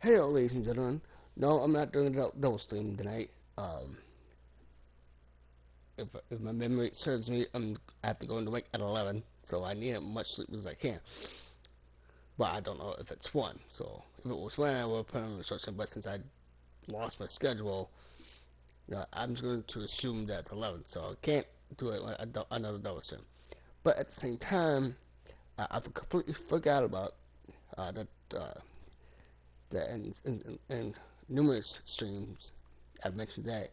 Hello, ladies and gentlemen. No, I'm not doing a double stream tonight. Um, if my memory serves me, I have to go into work at 11, so I need as much sleep as I can. But I don't know if it's 1. So if it was 1, I would put on the short stream. But since I lost my schedule, I'm just going to assume that's 11. So I can't do it when another double stream. But at the same time, I've completely forgot about that. That in numerous streams I've mentioned that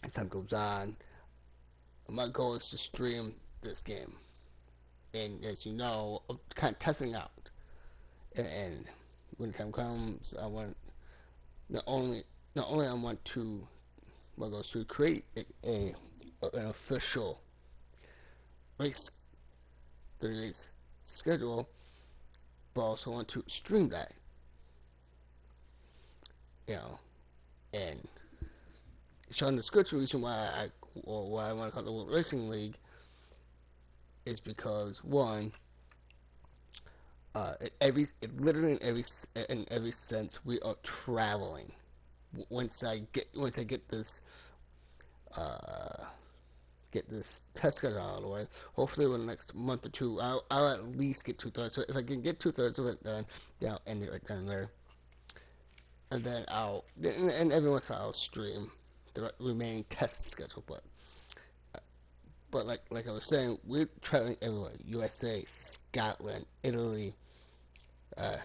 as time goes on, my goal is to stream this game, and as you know, I'm kind of testing out. And when the time comes, I want not only I want to my goal is to create an official race the race schedule, but I also want to stream that, you know, and showing the scripture reason why I want to call it the World Racing League is because one, literally in every sense, we are traveling. Once I uh, get this test schedule out of the way, hopefully in the next month or two, I'll at least get 2/3. So if I can get 2/3 of it done, then I'll end it right down there, and then and every once in a while I'll stream the remaining test schedule. But like I was saying, we're traveling everywhere: USA, Scotland, Italy, uh,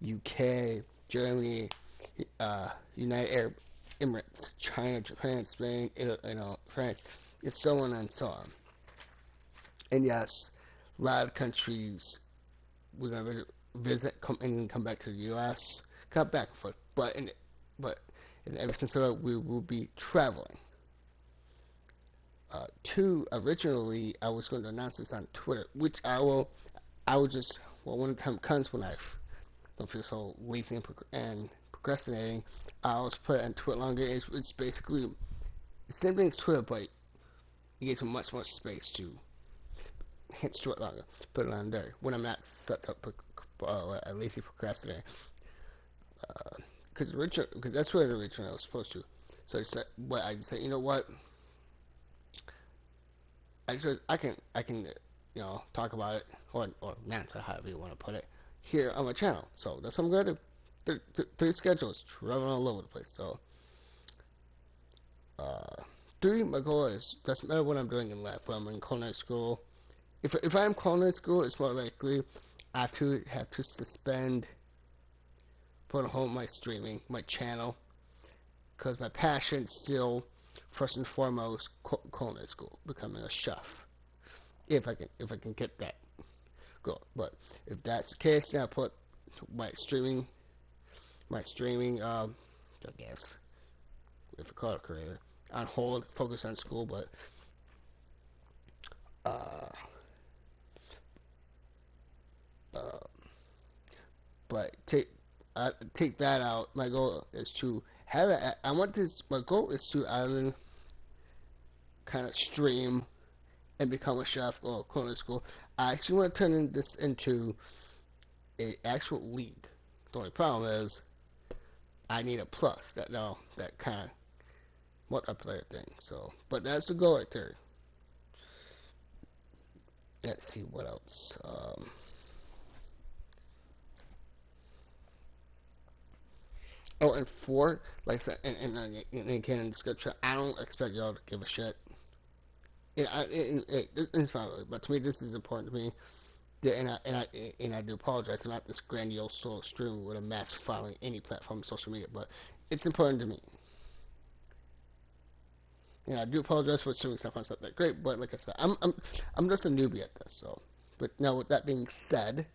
UK, Germany, United Arab Emirates, China, Japan, Spain, Italy, France, and so on and so on. And yes, a lot of countries we're gonna visit, come back to the U.S., come back and forth. But in every sense of it, we will be traveling. Two, originally I was going to announce this on Twitter, which I will just when the time comes when I don't feel so lazy and procrastinating. I always put it on Twitter longer. It's basically the same thing as Twitter, but it gives me much more space to hit short longer. Put it on there when I'm not such a lazy procrastinator. Because that's what originally I was supposed to. So I just said, you know what? I can talk about it or not, however you want to put it, here on my channel. So that's what I'm gonna do. Three schedules traveling all over the place. So uh, three, my goal is doesn't matter what I'm doing in lab. When I'm in culinary school, if I'm culinary school, it's more likely I have to suspend, put on hold my streaming, my channel, because my passion still first and foremost culinary school, becoming a chef. If I can get that goal, but if that's the case, then I put my streaming I guess if I call it career on hold, focus on school, uh, uh, but take that out. My goal is to have it. I want this. My goal is to either kind of stream and become a chef or culinary school. I actually want to turn this into a actual league. The only problem is I need a plus. That kind of multiplayer thing. So, but that's the goal right there. Let's see what else. Oh, and four, like I said, and again in the scripture, I don't expect y'all to give a shit. It's fine, but to me, this is important to me. And I do apologize. I'm not this grandiose solo streamer with a mass following any platform, social media, but it's important to me. And I do apologize for streaming stuff on stuff that great, but like I said, I'm just a newbie at this. So, but now with that being said,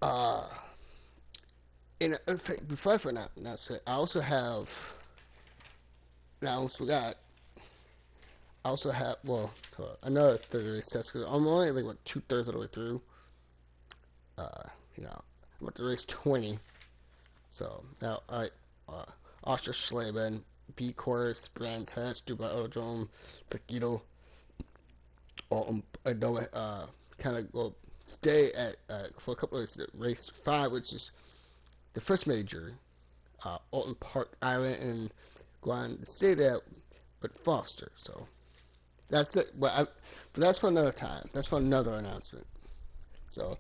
uh, in fact, before I forget, now I also have. Now I almost forgot. I also have another 30 test because I'm only like what 2/3 of the way through. Uh, you know, I'm at the race 20. So now uh, Oscar Schleben, B Course, Brands Hatch, Dubai Autodrome, Taquito, all Adobe kind of go stay at for a couple of races at race 5, which is the first major, Alton Park Island, and go on to stay there with Foster. So that's it. But that's for another time. That's for another announcement. So,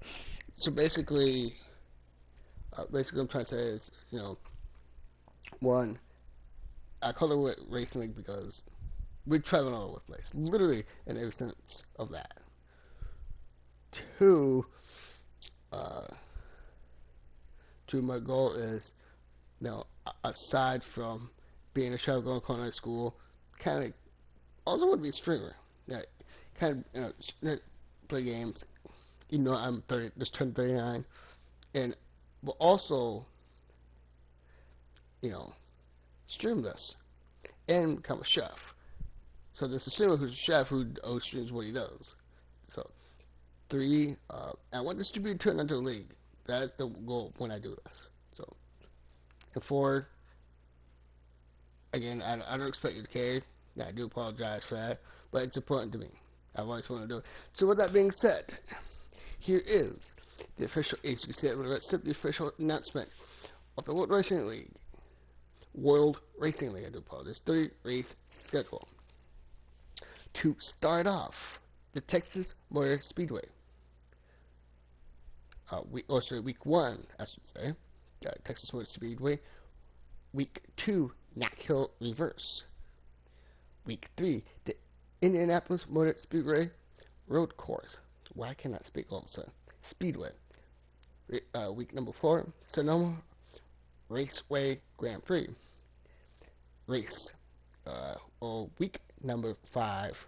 basically, what I'm trying to say is, one, I call it racing league because we're traveling all over the place, literally in every sense of that. Two, uh, my goal is, aside from being a child going to culinary school, kind of also want to be a streamer. Yeah, kind of play games. Even though I'm 30, just turned 39, and but also, stream this and become a chef. So there's a streamer who's a chef who streams what he does. So 3, I want this to be turned into a league. That's the goal when I do this. So, and 4, again, I don't expect you to care. I do apologize for that, but it's important to me. I've always wanted to do it. So with that being said, here is the official HGC. Let's set the official announcement of the World Racing League. World Racing League, I do apologize. 30 race schedule. To start off, the Texas Motor Speedway. Week 1, I should say. Texas Motor Speedway. Week 2, Knack Hill Reverse. Week 3, the Indianapolis Motor Speedway Road Course. Why can't I speak all of a sudden? Speedway. Week number 4, Sonoma Raceway Grand Prix. Race. Week number 5.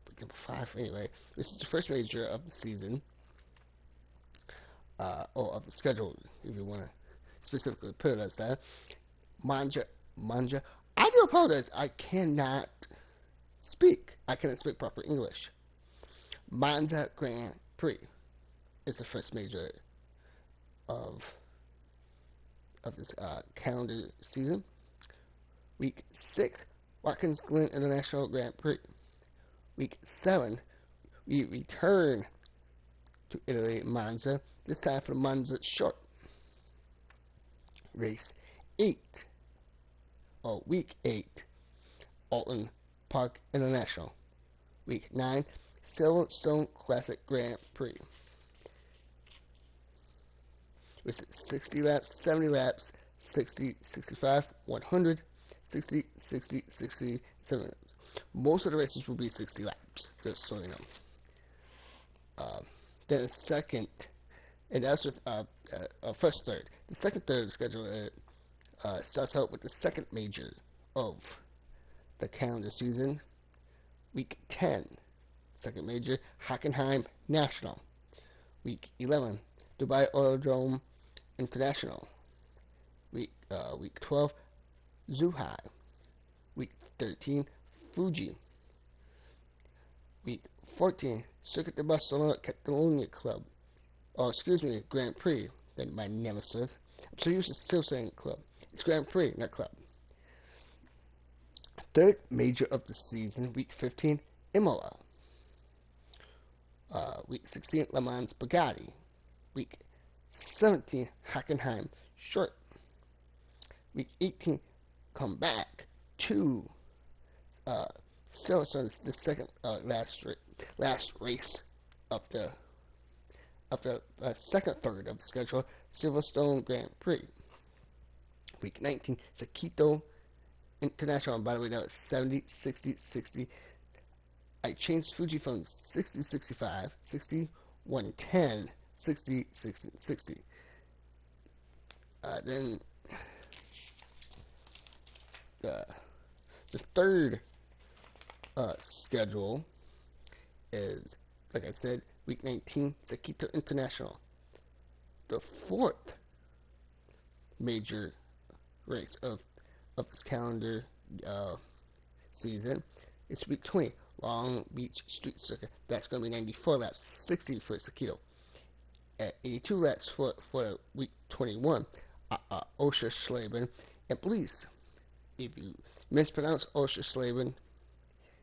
Week number 5, anyway. This is the first major of the season. Or of the schedule, if you want to specifically put it as that. Manja. I do apologize. I cannot speak. I cannot speak proper English. Monza Grand Prix is the first major of this calendar season. Week 6, Watkins Glen International Grand Prix. Week 7, we return to Italy, Monza, this time for the Monza Short. Race 8, Week 8, Alton Park International. Week 9, Silverstone Classic Grand Prix. With 60 laps, 70 laps, 60, 65, 100, 60, 60, 60, 70. Most of the races will be 60 laps, just so you know. Then the second, and that's with first third. The second third of the schedule starts out with the second major of the calendar season. Week 10, second major, Hockenheim National. Week 11, Dubai Autodrome International. Week 12, Zhuhai. Week 13, Fuji. Week 14, Circuit de Barcelona Catalunya Club. Grand Prix. Then my nemesis. I'm so used to still saying club. It's Grand Prix, not club. Third major of the season, week 15, Imola. Week 16, Le Mans Bugatti. Week 17, Hockenheim Short. Week 18, come back to Silverstone. The second last race of the second third of the schedule, Silverstone Grand Prix. Week 19, Sakito International. And by the way, that was 70, 60, 60. I changed Fuji from 60, 65, 60, 110, 60, 60, 60. Then the third schedule is, like I said, week 19, Sakito International. The fourth major race of this calendar season is week 20, Long Beach Street Circuit. That's going to be 94 laps, 60 for Sakito. At 82 laps for week 21, Oschersleben. And please, if you mispronounce Oschersleben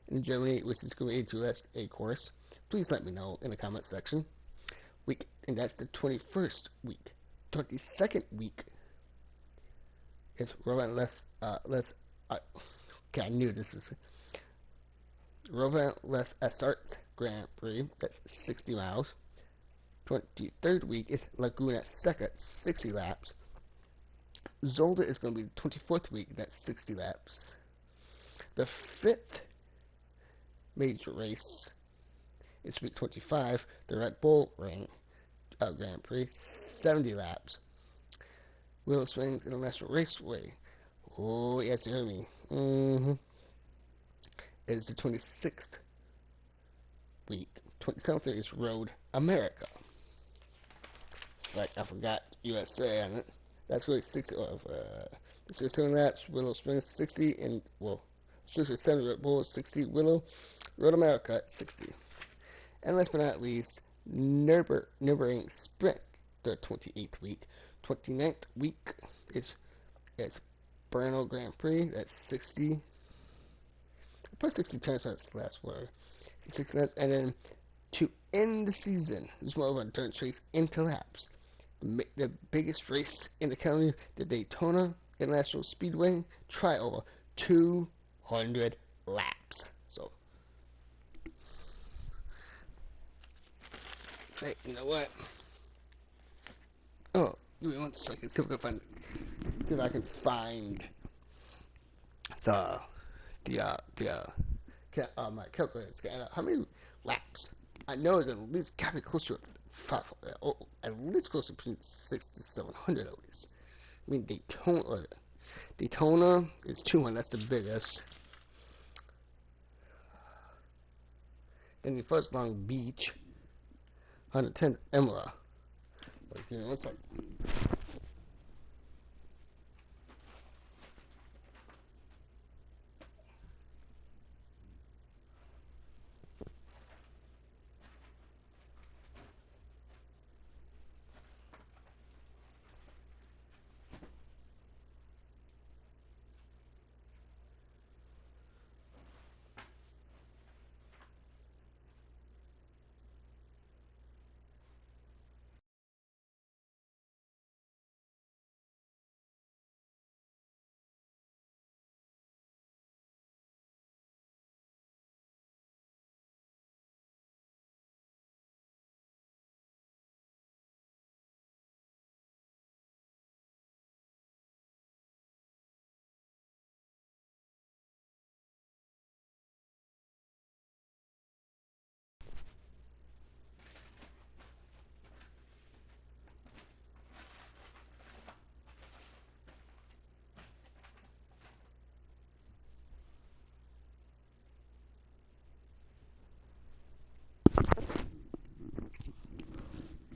in Germany, which is going to be 82 laps, a course, please let me know in the comment section. week, and that's the 21st week. 22nd week is Rowan okay, I knew this was Rowan Les Essarts Grand Prix. That's 60 miles. 23rd week is Laguna Seca, 60 laps. Zolder is going to be the 24th week. That's 60 laps. The 5th major race is week 25, the Red Bull Ring Grand Prix, 70 laps. Willow Springs International Raceway. Oh, yes, you heard me. It is the 26th week. 27th is Road America. In fact, I forgot USA on it. That's really 60 of, 7 laps, Willow Springs 60, and, well, Strictly 7 Red Bull 60, Willow, Road America 60. And last but not least, Nürburgring Sprint, the 28th week. 29th week is Brno Grand Prix, that's 60. I put 60 turns on its last word. 60 laps, and then to end the season, this is more of a endurance race into laps. The biggest race in the county, the Daytona International Speedway, try over 200 laps. So, hey, you know what? Oh, give me 1 second. See if I can find my calculator. Scan out how many laps. I know it's at least got to be close to at least close to between 600 to 700 at least. I mean Daytona is 200. That's the biggest. Then the first Long Beach, 110 Imola. Give me 1 second.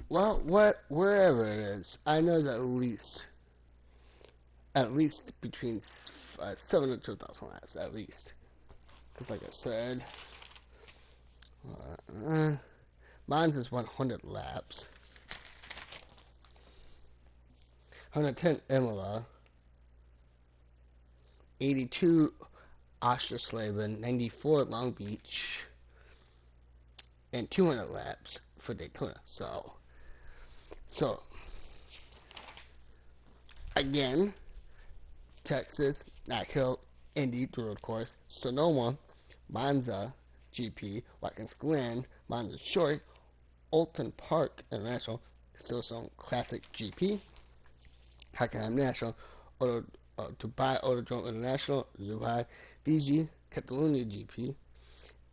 Well, wherever it is, I know it's at least between 700 to 1,000 laps, at least. Because, like I said, mine's is 100 laps. 110 Imola, 82 Oschersleben, 94 Long Beach, and 200 laps for Daytona. So again, Texas, Nashville, Indy, the road course, Sonoma, Monza, GP, Watkins Glen, Monza Short, Alton Park International, Silverstone Classic GP, Hockenheim National, Dubai Autodrome International, Zubai, BG, Catalonia GP,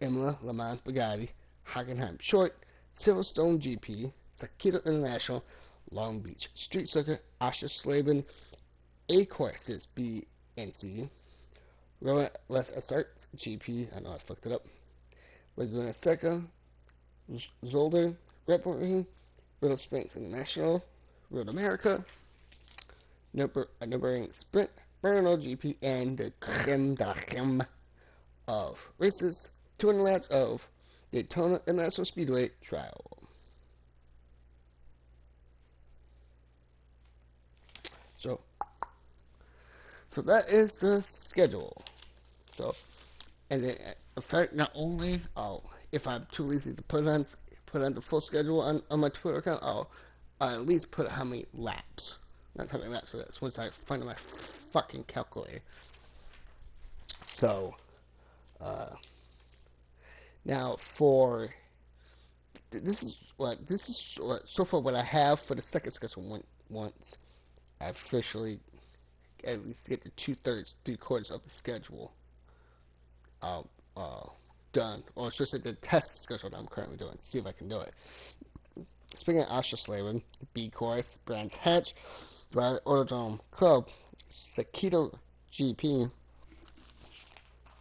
Imola, Le Mans Bugatti, Hockenheim Short, Silverstone GP, Sakita International, Long Beach Street Circuit, Oschersleben, A courses B and C, Rowan Les Essarts GP, I know I fucked it up, Laguna Seca, Zolder, Red Bull Ring, Willow Springs International, Road America, Nürburgring Sprint, Brno GP, and the creme de la creme of races, 200 laps of Daytona International Speedway trial. So that is the schedule. So, and in fact, not only if I'm too lazy to put it on put on the full schedule on my Twitter account, I'll at least put how many laps. Not how many laps it is, once I find my fucking calculator. So, now for this is what so far what I have for the second schedule. Once I officially at least get the 2/3, 3/4 of the schedule uh, uh, done, or should I say the test schedule that I'm currently doing. See if I can do it. Speaking of Australian, B Course, Brands Hatch, Rally Autodrome Club, Sakita GP.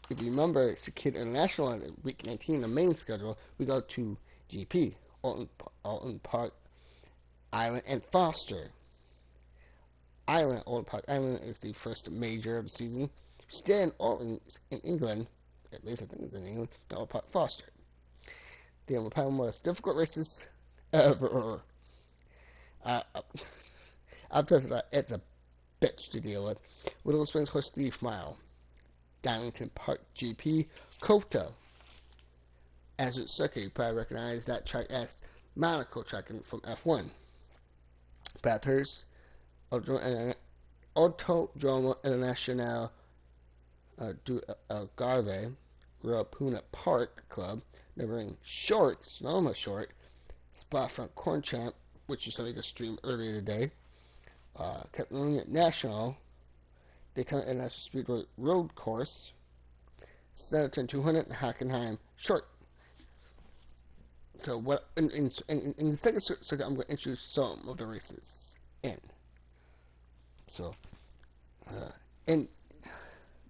If you remember, Sakita International on week 19, the main schedule, we go to GP, Alton Park Island, and Foster Island. Alton Park Island is the first major of the season. Stay in Alton, in England, at least I think it's in England, Alton Park Foster. They will have one of the most difficult races ever. I'll tell you that it's a bitch to deal with. Willow Springs Horse Thief Mile, Darlington Park GP, Kota. As its circuit, you probably recognize that track as Monaco track from F1. Bathurst, Autodromo International du Algarve, Rapuna Park Club, Neighboring Short, Sonoma Short, Spa Francorchamps, which you saw me stream earlier today, Catalonia National, Daytona International Speedway Road Course, Snetterton 200, and Hockenheim Short. So what in the second circuit, I'm going to introduce some of the races in. So, and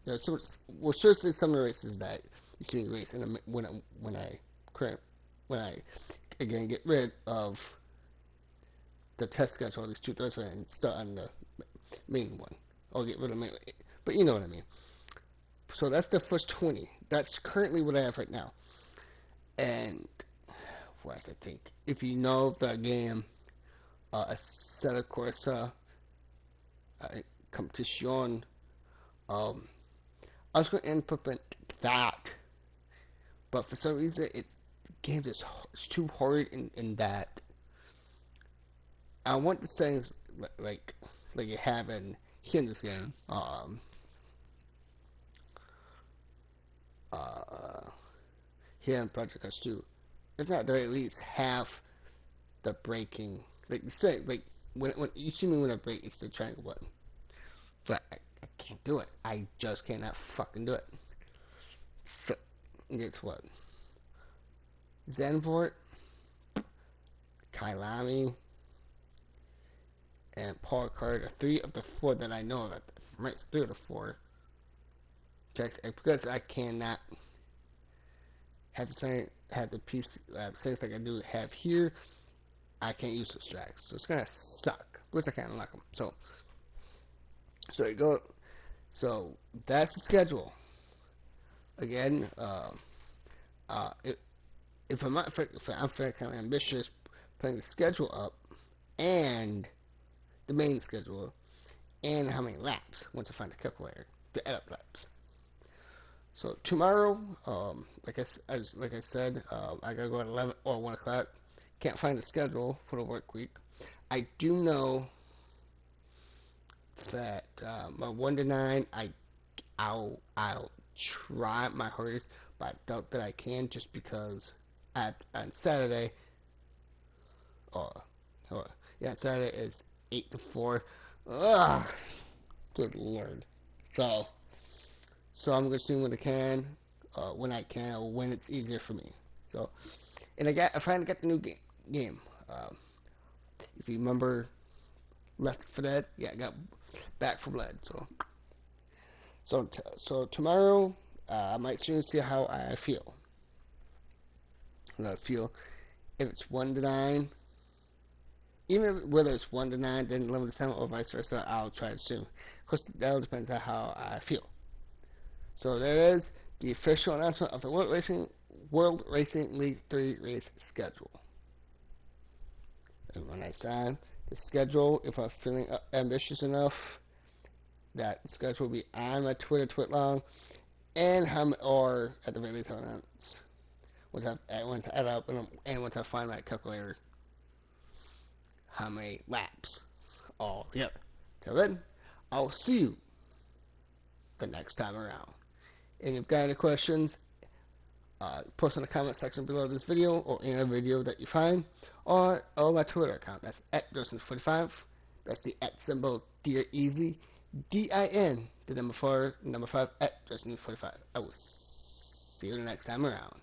so well, seriously, some of the races that you see me race, and when I again get rid of the test schedule, at least 2/3 and start on the main one. I'll get rid of main, but you know what I mean. So that's the first 20. That's currently what I have right now. And what else I think? If you know the game, Assetto Corsa Competition, I was going to implement that, but for some reason the game is too hard in that. I want the settings like you have here in this game. Here in Project Cars 2, if not, they at least have the braking. Like you say, like when you see me when I brake, it's the triangle button. But I can't do it. I just cannot fucking do it. So guess what? Zandvoort, Kyalami, and Paul Card are 3 of the 4 that I know of. Right, 3 of the 4. Because I cannot have the piece things like I do have here. I can't use those tracks, so it's gonna suck. Which I can't unlock them. So you go. So that's the schedule. Again, if I'm fairly kind of ambitious, putting the schedule up and the main schedule and how many laps once I find a calculator to add up laps. So tomorrow, like I said, I gotta go at 11 or 1 o'clock. Can't find a schedule for the work week. I do know that my 1 to 9, I'll try my hardest, but I doubt that I can just because on Saturday, Saturday is 8 to 4. Ugh, good lord. So I'm gonna assume when I can, when it's easier for me. So, and I finally got the new game. If you remember, Left 4 Dead, I got Back 4 Blood. So tomorrow, I might soon see how I feel. If it's 1 to 9, even whether it's 1 to 9, then 11 to 10, or vice versa, I'll try it soon. Of course, that all depends on how I feel. So there is the official announcement of the World Racing League 3 race schedule. And when I sign the schedule, if I'm feeling ambitious enough, that schedule will be on my Twitter tweet long, or at the very least I'll announce once I add up and once I find my calculator how many laps all together. Till then, I'll see you the next time around. And if you've got any questions, post in the comment section below this video or any other video that you find, or my Twitter account. That's at Justin45. That's the at symbol, Dear Easy, DIN, the number 5 at Justin45. I will see you the next time around.